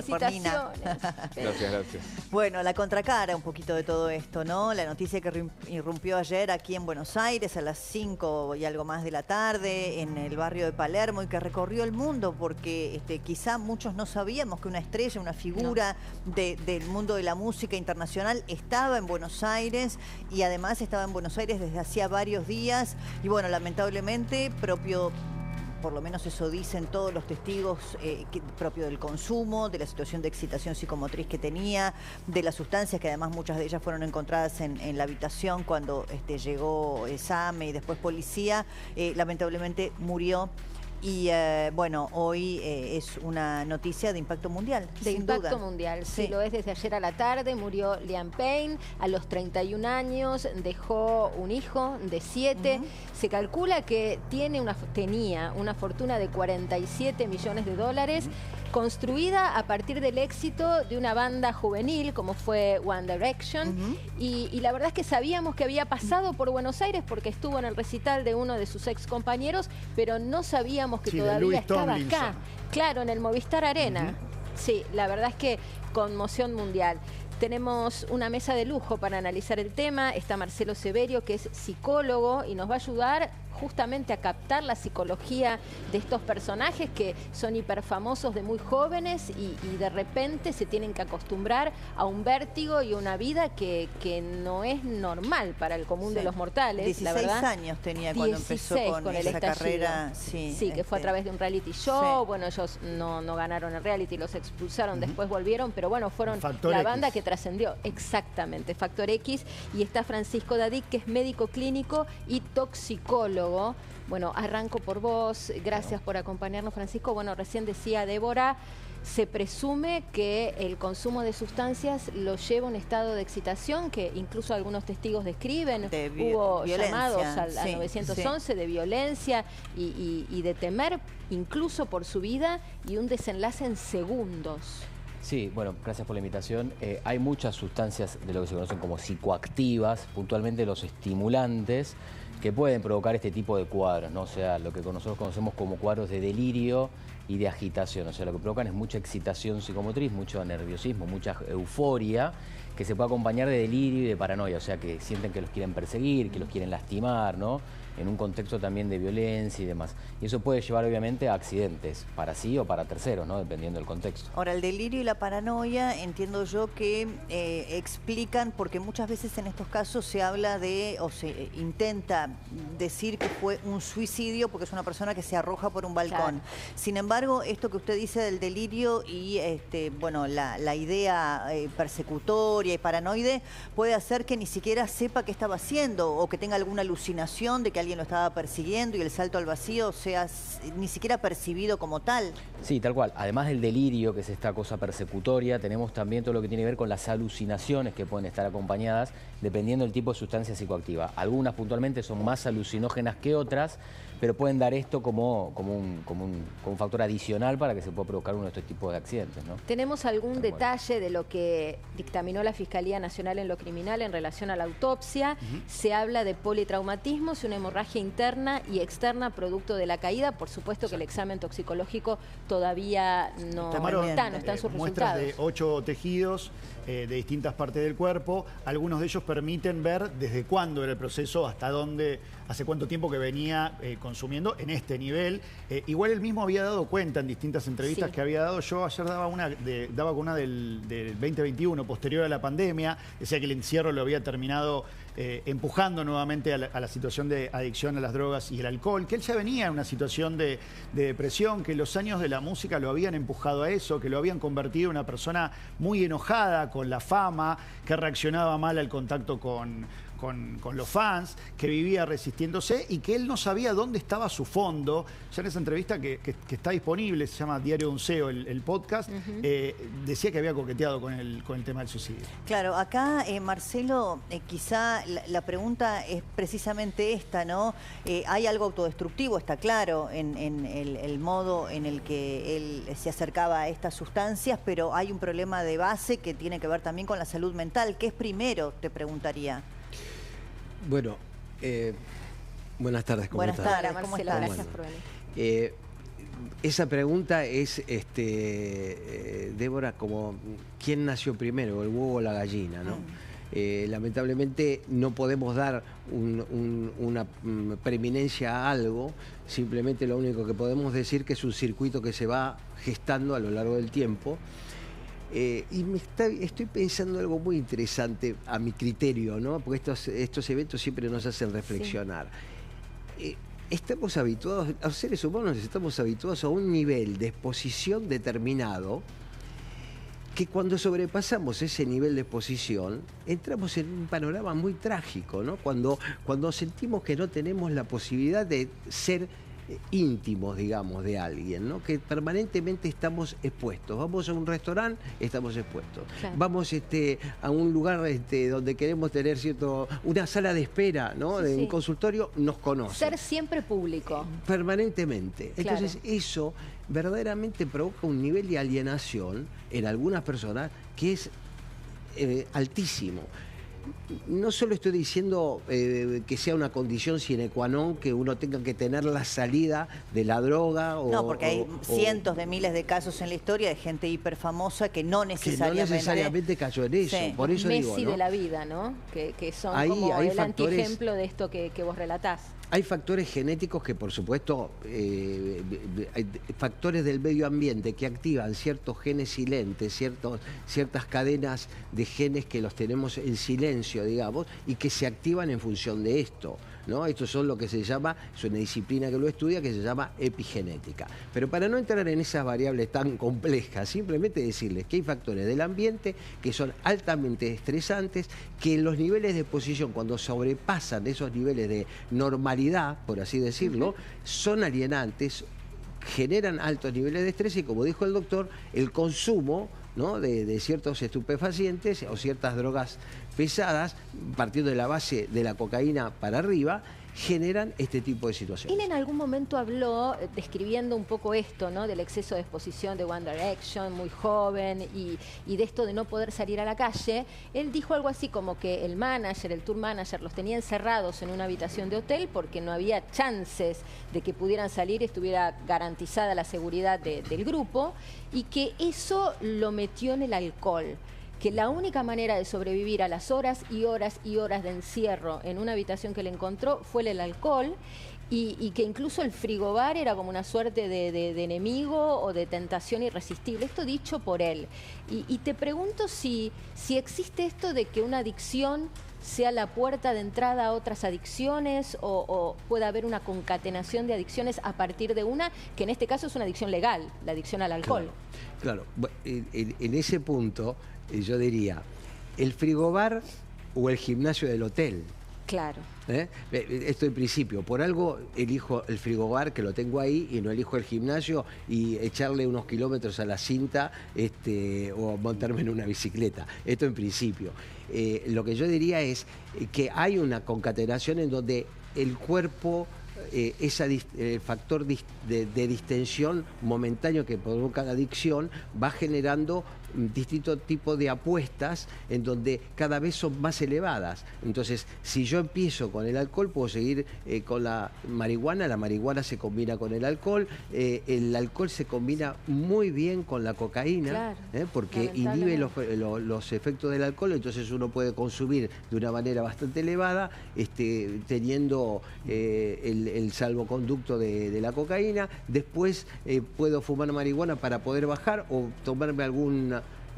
por Nina. Gracias, gracias. Bueno, la contracara un poquito de todo esto, ¿no? La noticia que irrumpió ayer aquí en Buenos Aires a las 5 y algo más de la tarde en el barrio de Palermo y que recorrió el mundo porque quizá muchos no sabíamos que una estrella, una figura del mundo de la música internacional estaba en Buenos Aires y además estaba en Buenos Aires desde hacía varios días y bueno, lamentablemente por lo menos eso dicen todos los testigos, propio del consumo, de la situación de excitación psicomotriz que tenía, de las sustancias que además muchas de ellas fueron encontradas en la habitación cuando llegó SAME y después policía, lamentablemente murió. Y bueno, hoy es una noticia de impacto mundial, de sin impacto duda. mundial, sí, lo es desde ayer a la tarde. Murió Liam Payne a los 31 años, dejó un hijo de 7. Se calcula que tenía una fortuna de 47 millones de dólares, construida a partir del éxito de una banda juvenil como fue One Direction. Y la verdad es que sabíamos que había pasado por Buenos Aires porque estuvo en el recital de uno de sus ex compañeros, pero no sabíamos que todavía estaba acá. Claro, en el Movistar Arena. Sí, la verdad es que conmoción mundial. Tenemos una mesa de lujo para analizar el tema. Está Marcelo Severio, que es psicólogo y nos va a ayudar justamente a captar la psicología de estos personajes que son hiperfamosos de muy jóvenes y de repente se tienen que acostumbrar a un vértigo y una vida que no es normal para el común de los mortales. 16 la verdad. años tenía cuando empezó con esa carrera. Sí, que fue a través de un reality show. Bueno, ellos no ganaron el reality, los expulsaron, después volvieron, pero bueno, fueron la banda que trascendió. Exactamente, Factor X. Y está Francisco Dadik, que es médico clínico y toxicólogo. Bueno, arranco por vos. Gracias por acompañarnos, Francisco. Bueno, recién decía Débora, se presume que el consumo de sustancias lo lleva a un estado de excitación que incluso algunos testigos describen. Hubo llamados al 911 de violencia y de temer incluso por su vida y un desenlace en segundos. Sí, bueno, gracias por la invitación. Hay muchas sustancias de lo que se conocen como psicoactivas, puntualmente los estimulantes, que pueden provocar este tipo de cuadros, ¿no? O sea, lo que nosotros conocemos como cuadros de delirio y de agitación. O sea, lo que provocan es mucha excitación psicomotriz, mucho nerviosismo, mucha euforia, que se puede acompañar de delirio y de paranoia. O sea, que sienten que los quieren perseguir, que los quieren lastimar, ¿no? En un contexto también de violencia y demás. Y eso puede llevar obviamente a accidentes, para sí o para terceros, ¿no? Dependiendo del contexto. Ahora, el delirio y la paranoia, entiendo yo que explican, porque muchas veces en estos casos se habla de, o se intenta decir que fue un suicidio porque es una persona que se arroja por un balcón. Claro. Sin embargo, esto que usted dice del delirio y bueno, la idea persecutoria y paranoide puede hacer que ni siquiera sepa qué estaba haciendo o que tenga alguna alucinación de que alguien lo estaba persiguiendo y el salto al vacío sea ni siquiera percibido como tal. Sí, tal cual. Además del delirio, que es esta cosa persecutoria, tenemos también todo lo que tiene que ver con las alucinaciones que pueden estar acompañadas dependiendo del tipo de sustancia psicoactiva. Algunas puntualmente son más alucinógenas que otras, pero pueden dar esto como un factor adicional para que se pueda provocar uno de estos tipos de accidentes, ¿no? ¿Tenemos algún detalle de lo que dictaminó la Fiscalía Nacional en lo criminal en relación a la autopsia? Se habla de politraumatismos y una hemorragia interna y externa producto de la caída. Por supuesto que el examen toxicológico todavía no está en sus muestras resultados. De 8 tejidos de distintas partes del cuerpo. Algunos de ellos permiten ver desde cuándo era el proceso, hasta dónde, hace cuánto tiempo que venía consumiendo en este nivel. Igual él mismo había dado cuenta en distintas entrevistas que había dado. Yo ayer daba con una del 2021, posterior a la pandemia. Decía que el encierro lo había terminado empujando nuevamente a la situación de adicción a las drogas y el alcohol, que él ya venía en una situación de depresión, que los años de la música lo habían empujado a eso, que lo habían convertido en una persona muy enojada con la fama, que reaccionaba mal al contacto con los fans, que vivía resistiéndose y que él no sabía dónde estaba su fondo. Ya en esa entrevista que está disponible, se llama Diario de un CEO, el podcast, decía que había coqueteado con el tema del suicidio. Claro, acá, Marcelo, quizá la pregunta es precisamente esta, ¿no? Hay algo autodestructivo, está claro, en el modo en el que él se acercaba a estas sustancias, pero hay un problema de base que tiene que ver también con la salud mental. ¿Qué es primero, te preguntaría? Bueno, buenas tardes, ¿cómo estás? Buenas tardes, ¿cómo estás? Gracias por venir. esa pregunta es, Débora, como ¿quién nació primero, el huevo o la gallina, no? Lamentablemente no podemos dar una preeminencia a algo, simplemente lo único que podemos decir que es un circuito que se va gestando a lo largo del tiempo. Y estoy pensando algo muy interesante a mi criterio, ¿no? Porque estos eventos siempre nos hacen reflexionar. Sí. Estamos habituados, los seres humanos estamos habituados a un nivel de exposición determinado, que cuando sobrepasamos ese nivel de exposición, entramos en un panorama muy trágico, ¿no? Cuando sentimos que no tenemos la posibilidad de ser íntimos, digamos, de alguien, ¿no? Que permanentemente estamos expuestos. Vamos a un restaurante, estamos expuestos. Claro. Vamos a un lugar donde queremos tener una sala de espera, ¿no? Sí, de un consultorio, nos conocen. Ser siempre público. Permanentemente. Claro. Entonces eso verdaderamente provoca un nivel de alienación en algunas personas que es altísimo. No solo estoy diciendo que sea una condición sine qua non que uno tenga que tener la salida de la droga. No, porque hay cientos de miles de casos en la historia de gente hiperfamosa que no necesariamente cayó en eso. Sí. Por eso Messi digo, ¿no? de la vida, ¿no? Que son como el antiejemplo de esto que vos relatás. Hay factores genéticos que, por supuesto, hay factores del medio ambiente que activan ciertos genes silentes, ciertas cadenas de genes que los tenemos en silencio, digamos, y que se activan en función de esto, ¿no? Esto son lo que se llama, es una disciplina que lo estudia, que se llama epigenética. Pero para no entrar en esas variables tan complejas, simplemente decirles que hay factores del ambiente que son altamente estresantes, que los niveles de exposición, cuando sobrepasan esos niveles de normalidad, por así decirlo, son alienantes, generan altos niveles de estrés y, como dijo el doctor, el consumo, ¿no? de ciertos estupefacientes o ciertas drogas pesadas, partiendo de la base de la cocaína para arriba, generan este tipo de situaciones. Él en algún momento habló, describiendo un poco esto, ¿no? Del exceso de exposición de One Direction, muy joven, y de esto de no poder salir a la calle. Él dijo algo así como que el tour manager, los tenía encerrados en una habitación de hotel porque no había chances de que pudieran salir y estuviera garantizada la seguridad del grupo, y que eso lo metió en el alcohol. Que la única manera de sobrevivir a las horas y horas y horas de encierro en una habitación que le encontró fue el alcohol, y que incluso el frigobar era como una suerte de enemigo o de tentación irresistible. Esto dicho por él. Y te pregunto si existe esto de que una adicción sea la puerta de entrada a otras adicciones, o puede haber una concatenación de adicciones a partir de una, que en este caso es una adicción legal, la adicción al alcohol. Claro. En ese punto yo diría, el frigobar o el gimnasio del hotel. Claro. Esto en principio, por algo elijo el frigobar, que lo tengo ahí, y no elijo el gimnasio y echarle unos kilómetros a la cinta o montarme en una bicicleta. Esto en principio. Lo que yo diría es que hay una concatenación en donde el cuerpo, el factor de distensión momentáneo que provoca la adicción, va generando distintos tipos de apuestas en donde cada vez son más elevadas. Entonces, si yo empiezo con el alcohol, puedo seguir con la marihuana se combina con el alcohol se combina muy bien con la cocaína, claro, porque inhibe los efectos del alcohol, entonces uno puede consumir de una manera bastante elevada, teniendo el salvoconducto de la cocaína. Después puedo fumar marihuana para poder bajar, o tomarme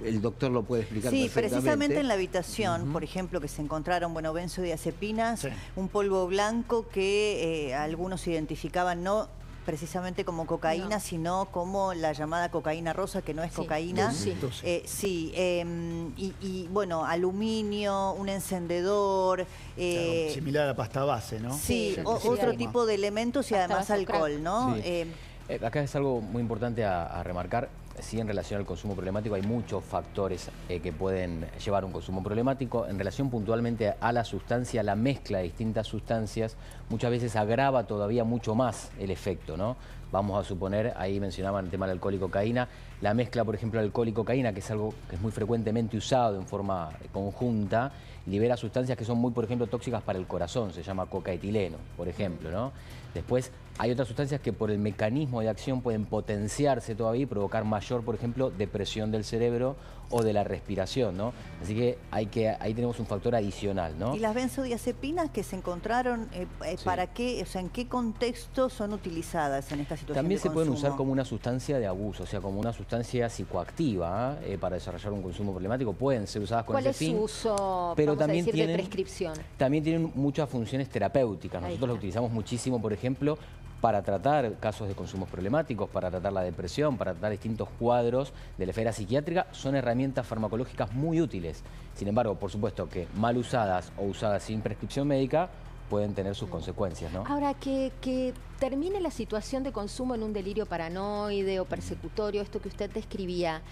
el doctor lo puede explicar perfectamente. Sí, precisamente en la habitación, por ejemplo, que se encontraron benzodiazepinas, un polvo blanco que algunos identificaban no precisamente como cocaína, sino como la llamada cocaína rosa, que no es cocaína. Y bueno, aluminio, un encendedor. Claro, similar a la pasta base, ¿no? Sí, otro tipo de elementos y además alcohol, ¿no? Sí. Acá es algo muy importante a remarcar. Sí, en relación al consumo problemático hay muchos factores que pueden llevar a un consumo problemático. En relación puntualmente a la sustancia, la mezcla de distintas sustancias muchas veces agrava todavía mucho más el efecto, ¿no? Vamos a suponer, ahí mencionaban el tema del alcohol y cocaína, la mezcla, por ejemplo, de alcohol y cocaína, que es algo que es muy frecuentemente usado en forma conjunta, libera sustancias que son muy, por ejemplo, tóxicas para el corazón, se llama cocaetileno, por ejemplo, ¿no? Después hay otras sustancias que por el mecanismo de acción pueden potenciarse todavía y provocar mayor, por ejemplo, depresión del cerebro o de la respiración, ¿no? Así que ahí tenemos un factor adicional, ¿no? ¿Y las benzodiazepinas que se encontraron, Sí. para qué, o sea, en qué contexto son utilizadas en esta situación También de se pueden usar consumo? como una sustancia de abuso, o sea, como una sustancia psicoactiva para desarrollar un consumo problemático. Pueden ser usadas con ¿Cuál ese es fin. su uso, pero vamos a también decir, de prescripción? También tienen muchas funciones terapéuticas. Ahí Nosotros la está. utilizamos muchísimo, por ejemplo, para tratar casos de consumos problemáticos, para tratar la depresión, para tratar distintos cuadros de la esfera psiquiátrica. Son herramientas farmacológicas muy útiles. Sin embargo, por supuesto que mal usadas o usadas sin prescripción médica pueden tener sus consecuencias, ¿no? Ahora, que termine la situación de consumo en un delirio paranoide o persecutorio, esto que usted describía,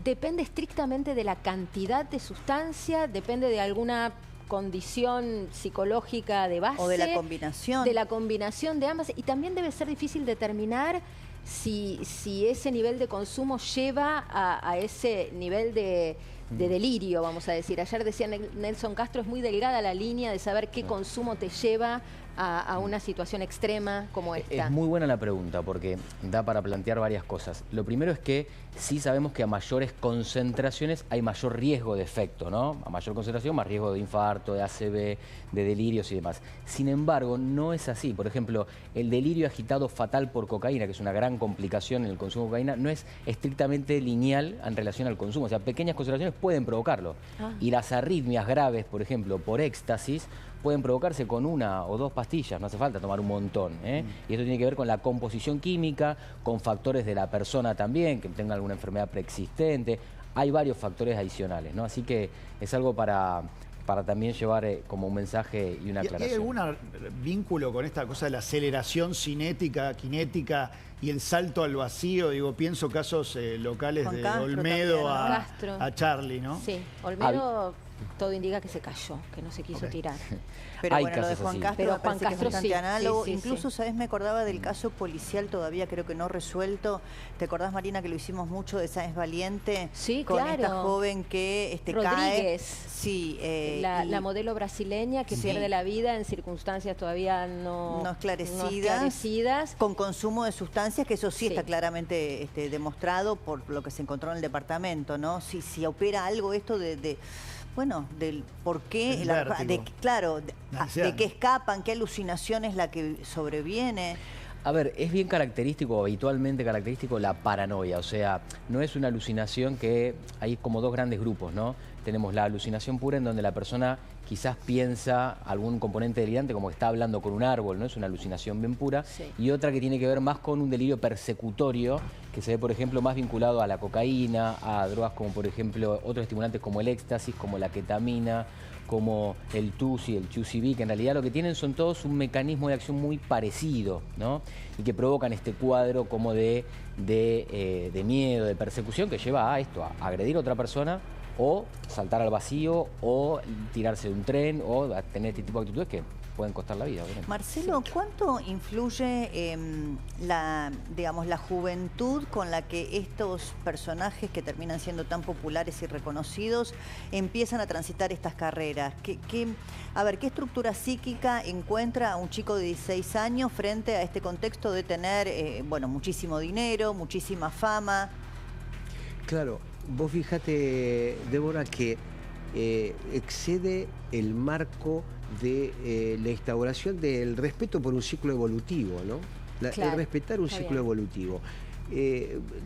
¿depende estrictamente de la cantidad de sustancia? ¿Depende de alguna condición psicológica de base? O de la combinación. De la combinación de ambas. Y también debe ser difícil determinar si ese nivel de consumo lleva a ese nivel de delirio, vamos a decir. Ayer decía Nelson Castro, es muy delgada la línea de saber qué consumo te lleva a una situación extrema como esta. Es muy buena la pregunta porque da para plantear varias cosas. Lo primero es que sí sabemos que a mayores concentraciones hay mayor riesgo de efecto, ¿no? A mayor concentración, más riesgo de infarto, de ACV, de delirios y demás. Sin embargo, no es así. Por ejemplo, el delirio agitado fatal por cocaína, que es una gran complicación en el consumo de cocaína, no es estrictamente lineal en relación al consumo. O sea, pequeñas concentraciones pueden provocarlo. Y las arritmias graves, por ejemplo, por éxtasis, pueden provocarse con 1 o 2 pastillas, no hace falta tomar un montón, ¿eh? Y esto tiene que ver con la composición química, con factores de la persona también, que tenga alguna enfermedad preexistente. Hay varios factores adicionales, ¿no? Así que es algo para también llevar como un mensaje y una ¿Y aclaración. hay algún vínculo con esta cosa de la aceleración cinética, kinética y el salto al vacío? Digo, pienso casos locales Juan de Castro Olmedo también, ¿no? Castro. a Charlie, ¿no? Sí, Olmedo todo indica que se cayó, que no se quiso tirar. Pero Hay bueno, lo de casos Juan así. Castro Pero me Juan parece que Castro es bastante sí, análogo. sí, sí, Incluso, sí. ¿sabés? Me acordaba del caso policial todavía, creo que no resuelto. ¿Te acordás, Marina, que lo hicimos mucho de Sáenz Valiente? Sí, con claro. esta joven que cae. Rodríguez. Sí. La modelo brasileña que Sí. pierde la vida en circunstancias todavía no esclarecidas. Con consumo de sustancias, que eso sí, Sí. está claramente demostrado por lo que se encontró en el departamento, ¿no? Si opera algo esto bueno, del por qué, El vértigo. claro, La ansiedad. de qué escapan, qué alucinación es la que sobreviene. A ver, es bien característico, habitualmente característico, la paranoia. O sea, no es una alucinación que hay como dos grandes grupos, ¿no? Tenemos la alucinación pura en donde la persona quizás piensa algún componente delirante como que está hablando con un árbol, ¿no? Es una alucinación bien pura. Sí. Y otra que tiene que ver más con un delirio persecutorio, que se ve, por ejemplo, más vinculado a la cocaína, a drogas como, por ejemplo, otros estimulantes como el éxtasis, como la ketamina, como el TUSI, el QCB, que en realidad lo que tienen son todos un mecanismo de acción muy parecido, ¿no? Y que provocan este cuadro como de miedo, de persecución, que lleva a esto, a agredir a otra persona o saltar al vacío o tirarse de un tren o a tener este tipo de actitudes que pueden costar la vida, obviamente. Marcelo, ¿cuánto influye la juventud con la que estos personajes que terminan siendo tan populares y reconocidos empiezan a transitar estas carreras? ¿Qué estructura psíquica encuentra a un chico de 16 años frente a este contexto de tener, muchísimo dinero, muchísima fama? Claro, vos fíjate, Débora, que excede el marco de la instauración del respeto por un ciclo evolutivo, ¿no? Claro, el respetar un está ciclo bien. evolutivo.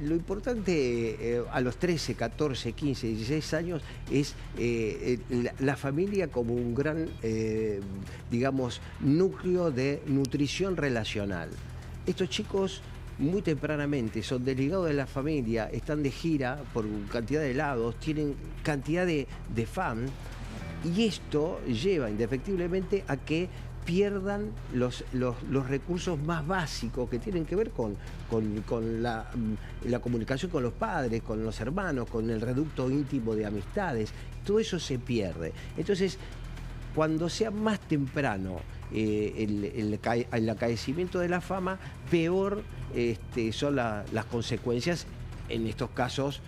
Lo importante a los 13, 14, 15, 16 años es la familia como un gran, núcleo de nutrición relacional. Estos chicos muy tempranamente son desligados de la familia, están de gira por cantidad de lados, tienen cantidad de fans, y esto lleva indefectiblemente a que pierdan los recursos más básicos que tienen que ver con la comunicación con los padres, con los hermanos, con el reducto íntimo de amistades. Todo eso se pierde. Entonces, cuando sea más temprano el acaecimiento de la fama, peor son las consecuencias. En estos casos,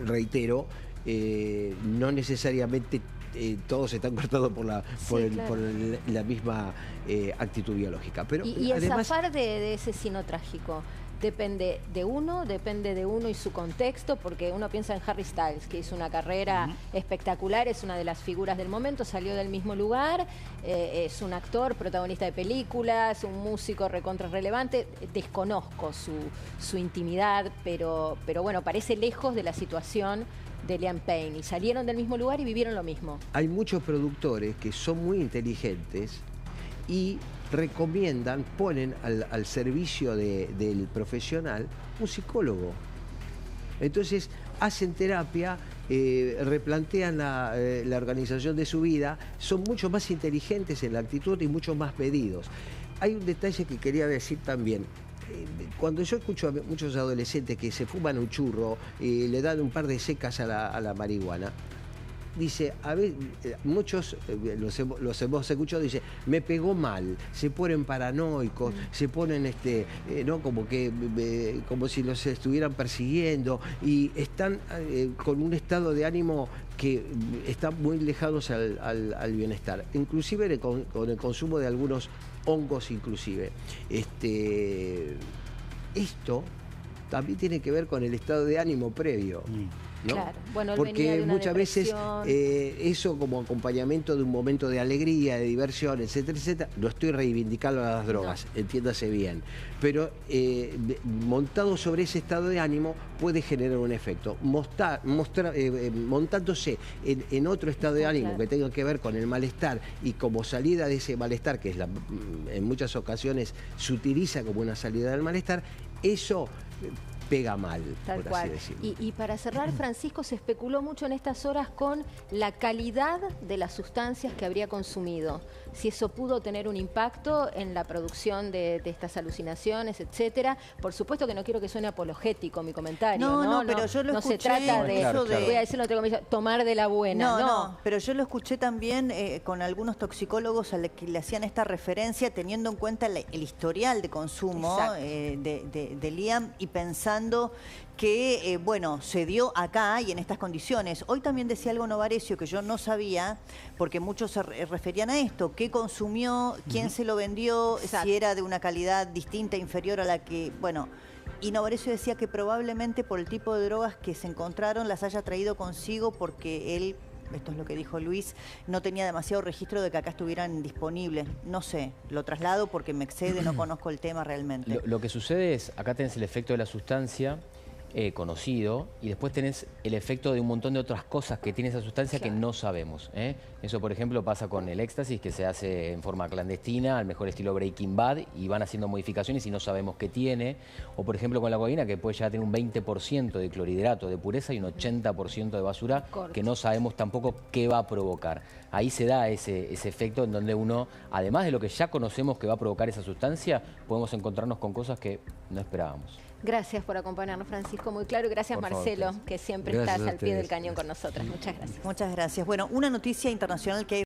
reitero, no necesariamente todos están cortados por la misma actitud biológica. Pero y el además, zafar de ese sino trágico depende de uno y su contexto, porque uno piensa en Harry Styles, que hizo una carrera espectacular, es una de las figuras del momento, salió del mismo lugar, es un actor, protagonista de películas, un músico recontra relevante. Desconozco su intimidad, pero bueno, parece lejos de la situación de Liam Payne, y salieron del mismo lugar y vivieron lo mismo. hay muchos productores que son muy inteligentes y recomiendan, ponen al servicio del profesional un psicólogo. Entonces hacen terapia, replantean la organización de su vida, son mucho más inteligentes en la actitud y mucho más medidos. Hay un detalle que quería decir también. Cuando yo escucho a muchos adolescentes que se fuman un churro y le dan un par de secas a la marihuana, dice, a ver, muchos los hemos escuchado, dice, me pegó mal, se ponen paranoicos, se ponen ¿no? como si los estuvieran persiguiendo, y están con un estado de ánimo que están muy lejanos al bienestar, inclusive con el consumo de algunos hongos inclusive. Esto también tiene que ver con el estado de ánimo previo. ¿No? Claro. Bueno, él venía porque de una muchas veces depresión. eso como acompañamiento de un momento de alegría, de diversión, etcétera, etcétera, no estoy reivindicando a las drogas, entiéndase bien, pero montado sobre ese estado de ánimo puede generar un efecto. Montándose en otro estado de ánimo que tenga que ver con el malestar, y como salida de ese malestar, que es en muchas ocasiones se utiliza como una salida del malestar, eso pega mal, Tal por cual. así decirlo. Y para cerrar, Francisco, se especuló mucho en estas horas con la calidad de las sustancias que habría consumido. Si eso pudo tener un impacto en la producción de estas alucinaciones, etcétera. Por supuesto que no quiero que suene apologético mi comentario. No, pero yo lo escuché. No se trata de, eso de... voy a decirlo entre comillas, tomar de la buena. No, pero yo lo escuché también con algunos toxicólogos a los que le hacían esta referencia, teniendo en cuenta el historial de consumo de Liam, y pensando que, bueno, se dio acá y en estas condiciones. Hoy también decía algo Novarecio que yo no sabía, porque muchos se referían a esto: qué consumió, quién se lo vendió, si era de una calidad distinta, inferior a la que, bueno... Y Novarecio decía que probablemente por el tipo de drogas que se encontraron las haya traído consigo, porque él, esto es lo que dijo Luis, no tenía demasiado registro de que acá estuvieran disponibles. No sé, lo traslado porque me excede, no conozco el tema realmente. Lo que sucede es, acá tenés el efecto de la sustancia conocido, y después tenés el efecto de un montón de otras cosas que tiene esa sustancia que no sabemos. Eso, por ejemplo, pasa con el éxtasis, que se hace en forma clandestina, al mejor estilo Breaking Bad, y van haciendo modificaciones y no sabemos qué tiene. O, por ejemplo, con la cocaína, que puede ya tener un 20% de clorhidrato de pureza y un 80% de basura, que no sabemos tampoco qué va a provocar. Ahí se da ese efecto en donde uno, además de lo que ya conocemos que va a provocar esa sustancia, podemos encontrarnos con cosas que no esperábamos. Gracias por acompañarnos, Francisco, muy claro. Y gracias, Por favor, Marcelo, que siempre Gracias estás a al pie del ustedes. cañón con nosotras. Muchas gracias. Muchas gracias. Bueno, una noticia internacional que hay